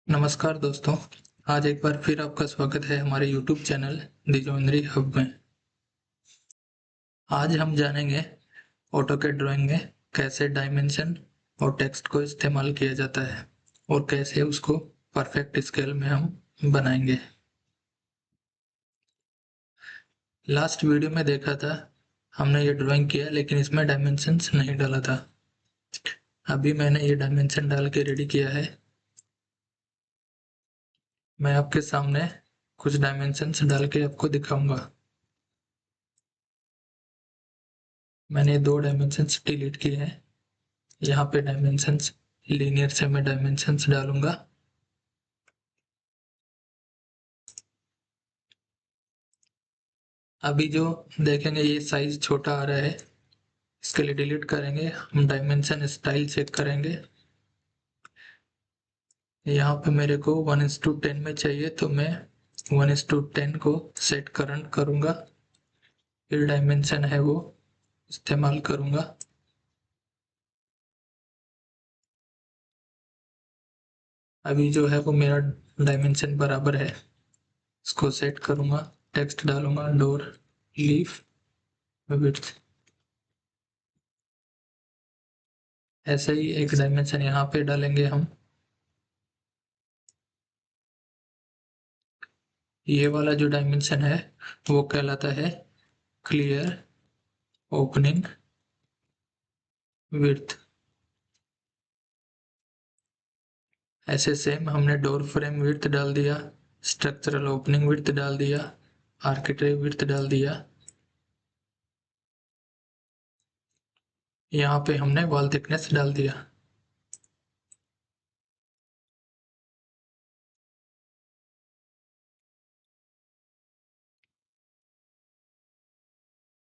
नमस्कार दोस्तों, आज एक बार फिर आपका स्वागत है हमारे YouTube channel the jewellery hub में। आज हम जानेंगे ऑटोकैड ड्राइंग में कैसे डायमेंशन और टेक्स्ट को इस्तेमाल किया जाता है और कैसे उसको परफेक्ट स्केल में हम बनाएंगे। लास्ट वीडियो में देखा था हमने ये ड्राइंग किया लेकिन इसमें डायमेंशंस नहीं डाला था। अभी मैंने ये डायमेंशन डाल के रेडी किया है। मैं आपके सामने कुछ डायमेंशंस डाल के आपको दिखाऊंगा। मैंने दो डायमेंशंस डिलीट किए हैं। यहाँ पे डायमेंशंस लीनियर से मैं डायमेंशंस डालूंगा। अभी जो देखेंगे ये साइज छोटा आ रहा है, इसके लिए डिलीट करेंगे। हम डायमेंशन स्टाइल चेक करेंगे। यहाँ पे मेरे को 1:10 में चाहिए तो मैं 1:10 को सेट करंट करूंगा, फिर डायमेंशन है वो इस्तेमाल करूंगा। अभी जो है वो मेरा डायमेंशन बराबर है, इसको सेट करूंगा। टेक्स्ट डालूंगा डोर लीफ विड्थ। ऐसे ही एक डायमेंशन यहाँ पे डालेंगे हम। ये वाला जो डायमेंशन है वो कहलाता है क्लियर ओपनिंग विड्थ। ऐसे सेम हमने डोर फ्रेम विड्थ डाल दिया, स्ट्रक्चरल ओपनिंग विड्थ डाल दिया, आर्किटेक्ट विड्थ डाल दिया। यहाँ पे हमने वॉल थिकनेस डाल दिया।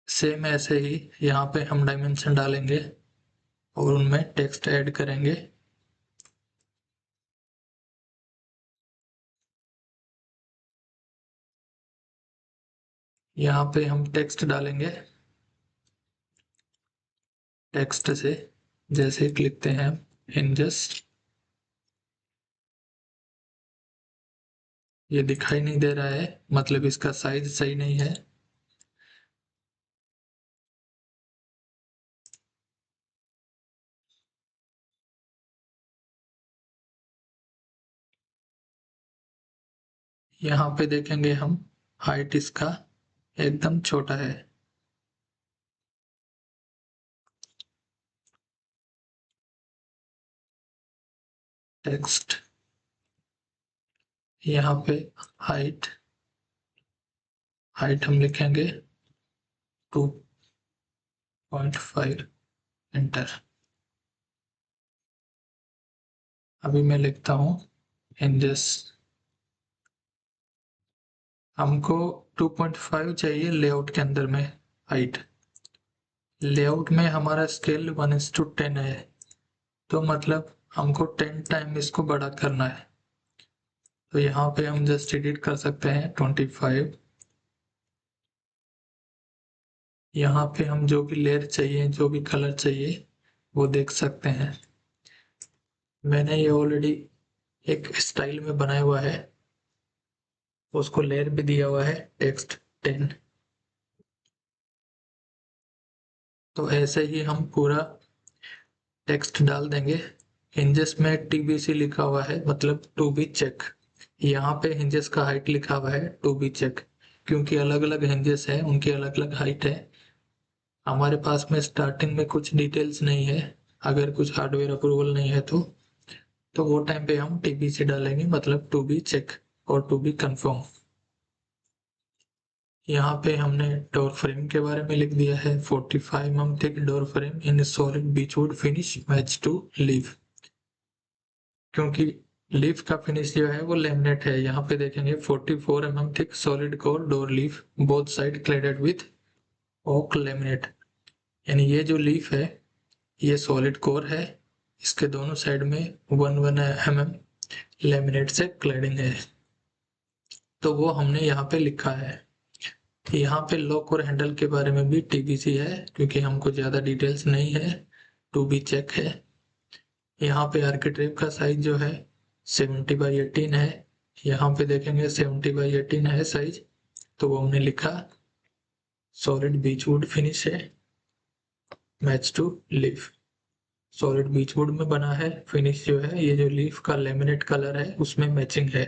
सेम ऐसे ही यहाँ पे हम डायमेंशन डालेंगे और उनमें टेक्स्ट ऐड करेंगे। यहाँ पे हम टेक्स्ट डालेंगे। टेक्स्ट से जैसे लिखते हैं हिंजेस। ये दिखाई नहीं दे रहा है, मतलब इसका साइज सही नहीं है। यहाँ पे देखेंगे हम हाइट इसका एकदम छोटा है। टेक्स्ट यहाँ पे हाइट हाइट हम लिखेंगे 2.5 एंटर। अभी मैं लिखता हूँ hinges। हमको 2.5 चाहिए लेआउट के अंदर में हाइट। लेआउट में हमारा स्केल 1:10 है, तो मतलब हमको 10 टाइम इसको बड़ा करना है। तो यहाँ पे हम जस्ट एडिट कर सकते हैं 25। यहाँ पे हम जो भी लेयर चाहिए, जो भी कलर चाहिए वो देख सकते हैं। मैंने ये ऑलरेडी एक स्टाइल में बनाया हुआ है, उसको लेयर भी दिया हुआ है टेक्स्ट 10। तो ऐसे ही हम पूरा टेक्स्ट डाल देंगे। हिंजेस में टीबीसी लिखा हुआ है, मतलब टू बी चेक। यहाँ पे हिंजेस का हाइट लिखा हुआ है टू बी चेक, क्योंकि अलग अलग हिंजेस है, उनकी अलग अलग हाइट है। हमारे पास में स्टार्टिंग में कुछ डिटेल्स नहीं है, अगर कुछ हार्डवेयर अप्रूवल नहीं है तो वो टाइम पे हम टीबीसी डालेंगे, मतलब टू बी चेक और टू बी कंफर्म। यहाँ पे हमने डोर फ्रेम के बारे में लिख दिया है 45 mm thick door frame in solid beechwood finish match to leaf. क्योंकि लीफ का फिनिश जो है वो लेमिनेट है। यहाँ पे देखेंगे 44 mm thick solid core door leaf both side cladded with oak laminate. यानी ये जो लीफ है ये सॉलिड कोर है, इसके दोनों साइड में 1 mm लेमिनेट से क्लेडिंग है। तो वो हमने यहाँ पे लिखा है। यहाँ पे लॉक और हैंडल के बारे में भी टीबीसी है, क्योंकि हमको ज्यादा डिटेल्स नहीं है, टू बी चेक है। यहाँ पे आर्किटेक्ट का साइज जो है 70/18 है, यहाँ पे देखेंगे 70/18 है साइज, तो वो हमने लिखा सॉलिड बीचवुड फिनिश है, मैच टू लीफ। सॉलिड बीचवुड में बना है, फिनिश जो है ये जो लीफ का लेमिनेट कलर है उसमें मैचिंग है।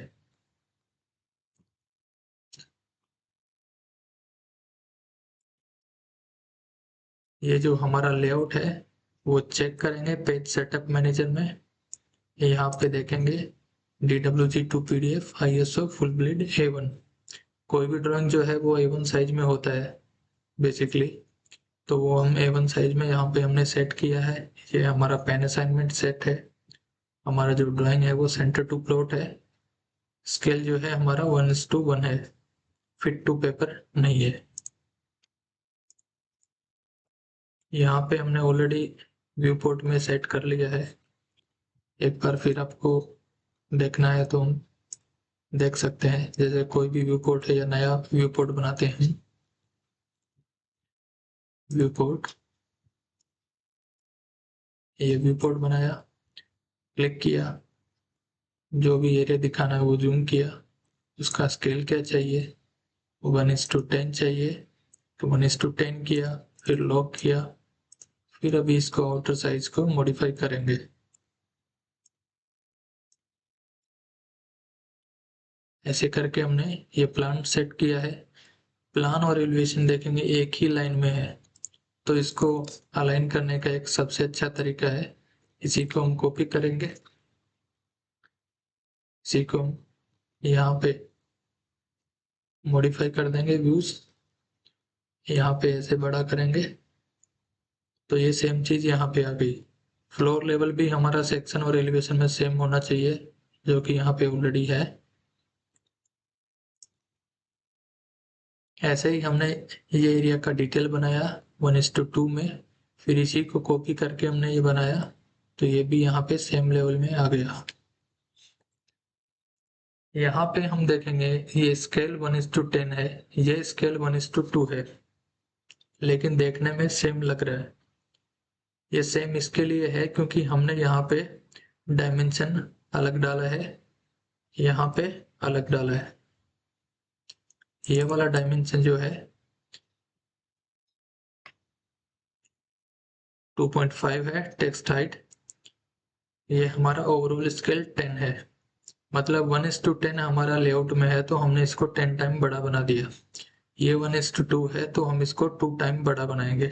ये जो हमारा लेआउट है वो चेक करेंगे पेज सेटअप मैनेजर में। यहाँ पे देखेंगे DWG2 PDF ISO full blade A1। कोई भी ड्राइंग जो है वो A1 साइज में होता है बेसिकली, तो वो हम A1 साइज में यहाँ पे हमने सेट किया है। ये हमारा पेन असाइनमेंट सेट है। हमारा जो ड्राइंग है वो सेंटर टू प्लॉट है। स्केल जो है हमारा 1:1 है, फिट टू पेपर नहीं है। यहाँ पे हमने ऑलरेडी व्यू पोर्ट में सेट कर लिया है। एक बार फिर आपको देखना है तो हम देख सकते हैं, जैसे कोई भी व्यू पोर्ट है या नया व्यू पोर्ट बनाते हैं। व्यू पोर्ट, ये व्यू पोर्ट बनाया, क्लिक किया, जो भी एरिया दिखाना है वो जूम किया, उसका स्केल क्या चाहिए, 1:10 चाहिए तो 1:10 किया, फिर लॉक किया, फिर अभी इसको आउटर साइज को मॉडिफाई करेंगे। ऐसे करके हमने ये प्लान सेट किया है। प्लान और एलिवेशन देखेंगे एक ही लाइन में है, तो इसको अलाइन करने का एक सबसे अच्छा तरीका है, इसी को हम कॉपी करेंगे, इसी को हम यहाँ पे मॉडिफाई कर देंगे व्यूज, यहाँ पे ऐसे बड़ा करेंगे, तो ये सेम चीज यहाँ पे आ गई। फ्लोर लेवल भी हमारा सेक्शन और एलिवेशन में सेम होना चाहिए, जो कि यहाँ पे ऑलरेडी है। ऐसे ही हमने ये एरिया का डिटेल बनाया 1:2 में, फिर इसी को कॉपी करके हमने ये बनाया, तो ये भी यहाँ पे सेम लेवल में आ गया। यहाँ पे हम देखेंगे ये स्केल 1:10 है, ये स्केल 1:2 है, लेकिन देखने में सेम लग रहा है। ये सेम इसके लिए है क्योंकि हमने यहाँ पे डायमेंशन अलग डाला है, यहाँ पे अलग डाला है। ये वाला डायमेंशन जो है 2.5 है टेक्स्ट हाइट, ये हमारा ओवरऑल स्केल 10 है, मतलब 1:10 हमारा लेआउट में है तो हमने इसको 10 टाइम बड़ा बना दिया। ये 1:2 है तो हम इसको 2 टाइम बड़ा बनाएंगे।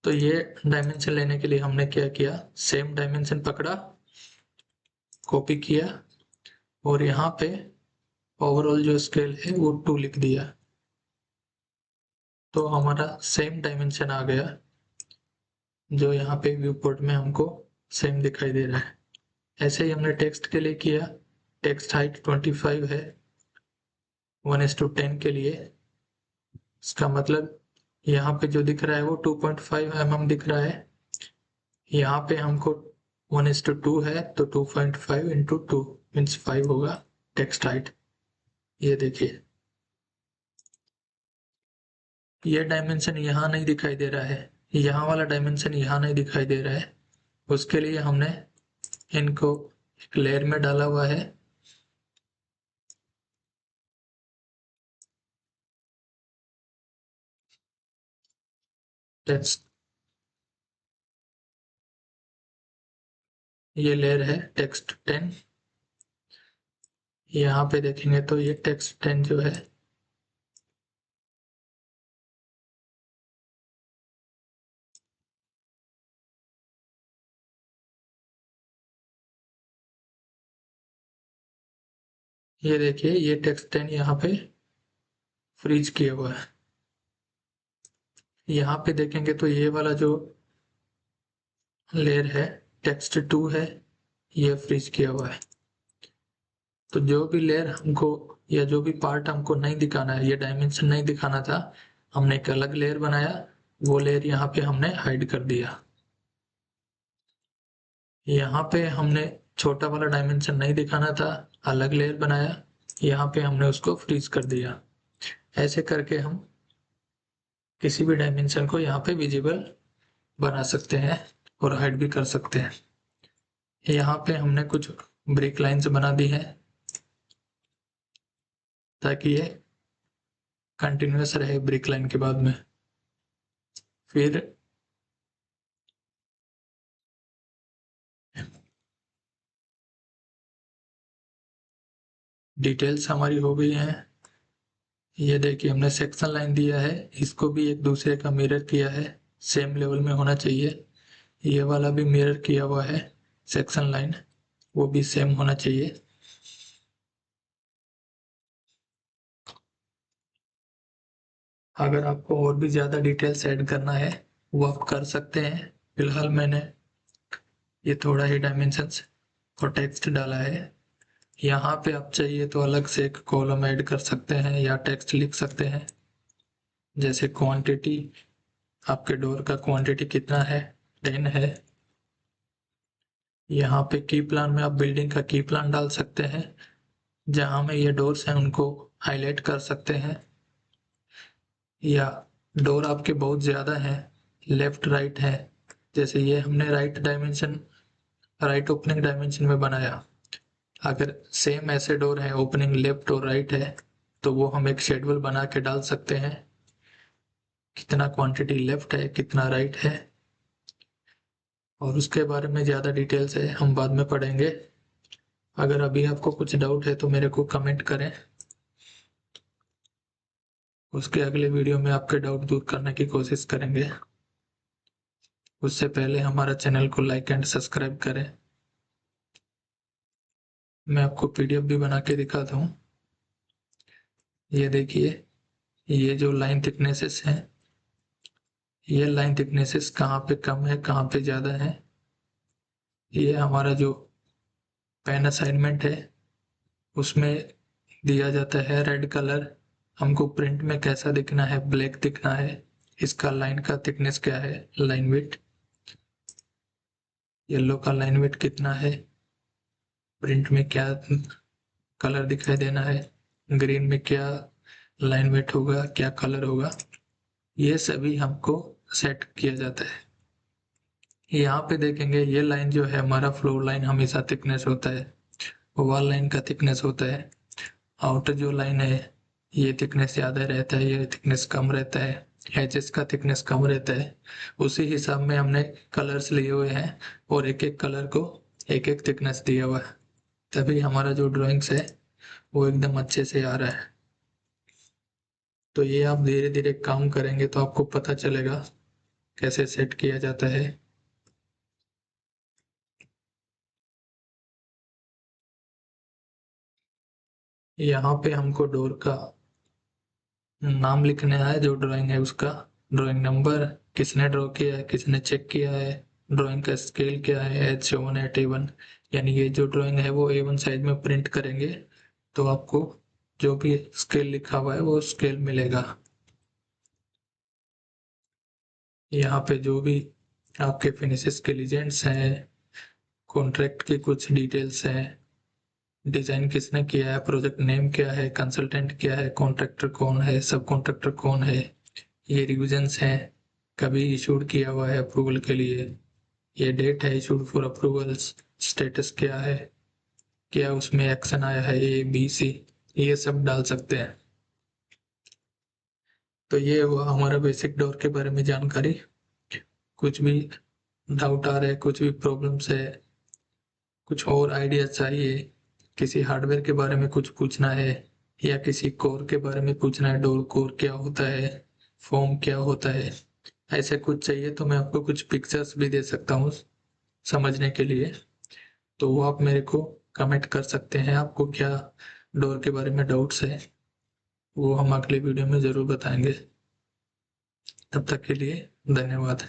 तो ये डायमेंशन लेने के लिए हमने क्या किया, सेम डायमेंशन पकड़ा, कॉपी किया, और यहाँ पे ओवरऑल जो स्केल है वो 2 लिख दिया, तो हमारा सेम डायमेंशन आ गया, जो यहाँ पे व्यू पोर्ट में हमको सेम दिखाई दे रहा है। ऐसे ही हमने टेक्स्ट के लिए किया, टेक्स्ट हाइट 25 है 1:10 के लिए, इसका मतलब यहाँ पे जो दिख रहा है वो 2.5 mm दिख रहा है, यहाँ पे हमको 1:2 है तो 2.5 इंटू 2 मीन्स 5 होगा टेक्स्ट हाइट। ये देखिए, ये डायमेंशन यहाँ नहीं दिखाई दे रहा है, यहाँ वाला डायमेंशन यहाँ नहीं दिखाई दे रहा है, उसके लिए हमने इनको एक लेयर में डाला हुआ है। टेक्स्ट, ये लेयर है टेक्स्ट 10, यहाँ पे देखेंगे तो ये टेक्स्ट 10 जो है ये देखिए, ये टेक्स्ट 10 यहाँ पे फ्रीज किया हुआ है। यहाँ पे देखेंगे तो ये वाला जो लेयर है टेक्स्ट 2 है, ये फ्रीज किया हुआ है। तो जो भी लेयर हमको या जो भी पार्ट हमको नहीं दिखाना है, ये डायमेंशन नहीं दिखाना था, हमने एक अलग लेयर बनाया, वो लेयर यहाँ पे हमने हाइड कर दिया। यहाँ पे हमने छोटा वाला डायमेंशन नहीं दिखाना था, अलग लेयर बनाया, यहाँ पे हमने उसको फ्रीज कर दिया। ऐसे करके हम किसी भी डायमेंशन को यहाँ पे विजिबल बना सकते हैं और हाइड भी कर सकते हैं। यहाँ पे हमने कुछ ब्रिक लाइन्स बना दी है ताकि ये कंटिन्यूस रहे ब्रिक लाइन के बाद में। फिर डिटेल्स हमारी हो गई हैं। ये देखिए हमने सेक्शन लाइन दिया है, इसको भी एक दूसरे का मिरर किया है, सेम लेवल में होना चाहिए। ये वाला भी मिरर किया हुआ है सेक्शन लाइन, वो भी सेम होना चाहिए। अगर आपको और भी ज़्यादा डिटेल्स ऐड करना है वो आप कर सकते हैं। फिलहाल मैंने ये थोड़ा ही डायमेंशंस और टेक्स्ट डाला है। यहाँ पे आप चाहिए तो अलग से एक कॉलम ऐड कर सकते हैं या टेक्स्ट लिख सकते हैं, जैसे क्वांटिटी, आपके डोर का क्वांटिटी कितना है, 10 है। यहाँ पे की प्लान में आप बिल्डिंग का की प्लान डाल सकते हैं, जहाँ में ये डोर्स हैं उनको हाईलाइट कर सकते हैं। या डोर आपके बहुत ज़्यादा हैं, लेफ्ट राइट है, जैसे ये हमने राइट ओपनिंग डायमेंशन में बनाया। अगर सेम ऐसे डोर है, ओपनिंग लेफ्ट और राइट है, तो वो हम एक शेड्यूल बना के डाल सकते हैं, कितना क्वांटिटी लेफ्ट है कितना राइट है। और उसके बारे में ज़्यादा डिटेल्स है हम बाद में पढ़ेंगे। अगर अभी आपको कुछ डाउट है तो मेरे को कमेंट करें, उसके अगले वीडियो में आपके डाउट दूर करने की कोशिश करेंगे। उससे पहले हमारा चैनल को लाइक एंड सब्सक्राइब करें। मैं आपको पीडीएफ भी बना के दिखाता हूँ। ये देखिए, ये जो लाइन थिकनेसेस हैं, ये लाइन थिकनेसेस कहाँ पे कम है कहाँ पे ज़्यादा है, ये हमारा जो पेन असाइनमेंट है उसमें दिया जाता है। रेड कलर हमको प्रिंट में कैसा दिखना है, ब्लैक दिखना है, इसका लाइन का थिकनेस क्या है, लाइन विड्थ। येलो का लाइन विड्थ कितना है, प्रिंट में क्या कलर दिखाई देना है, ग्रीन में क्या लाइन विड्थ होगा, क्या कलर होगा, ये सभी हमको सेट किया जाता है। यहाँ पे देखेंगे ये लाइन जो है हमारा फ्लोर लाइन हमेशा थिकनेस होता है, वॉल लाइन का थिकनेस होता है। आउटर जो लाइन है ये थिकनेस ज़्यादा रहता है, ये थिकनेस कम रहता है, एजेस का थिकनेस कम रहता है। उसी हिसाब में हमने कलर्स लिए हुए हैं और एक एक कलर को एक एक थिकनेस दिया हुआ है, तभी हमारा जो ड्राइंग्स है वो एकदम अच्छे से आ रहा है। तो ये आप धीरे धीरे काम करेंगे तो आपको पता चलेगा कैसे सेट किया जाता है। यहाँ पे हमको डोर का नाम लिखना है, जो ड्राइंग है उसका ड्राइंग नंबर, किसने ड्रॉ किया है, किसने चेक किया है, ड्राइंग का स्केल क्या है, H7 है A1, यानी ये जो ड्राइंग है वो A1 साइज में प्रिंट करेंगे तो आपको जो भी स्केल लिखा हुआ है वो स्केल मिलेगा। यहाँ पे जो भी आपके फिनिशेस के लीजेंड्स हैं, कॉन्ट्रैक्ट की कुछ डिटेल्स हैं, डिजाइन किसने किया है, प्रोजेक्ट नेम क्या है, कंसल्टेंट क्या है, कॉन्ट्रैक्टर कौन है, सब कॉन्ट्रैक्टर कौन है, ये रिविजन्स हैं, कभी इशूड किया हुआ है अप्रूवल के लिए, ये डेट है इशूड फॉर अप्रूवल्स, स्टेटस क्या है, क्या उसमें एक्शन आया है A B C, ये सब डाल सकते हैं। तो ये हुआ हमारा बेसिक डोर के बारे में जानकारी। कुछ भी डाउट आ रहा है, कुछ भी प्रॉब्लम्स है, कुछ और आइडिया चाहिए, किसी हार्डवेयर के बारे में कुछ पूछना है या किसी कोर के बारे में पूछना है, डोर कोर क्या होता है, फॉर्म क्या होता है, ऐसे कुछ चाहिए तो मैं आपको कुछ पिक्चर्स भी दे सकता हूँ समझने के लिए। तो वो आप मेरे को कमेंट कर सकते हैं, आपको क्या डोर के बारे में डाउट्स है, वो हम अगले वीडियो में ज़रूर बताएंगे। तब तक के लिए धन्यवाद।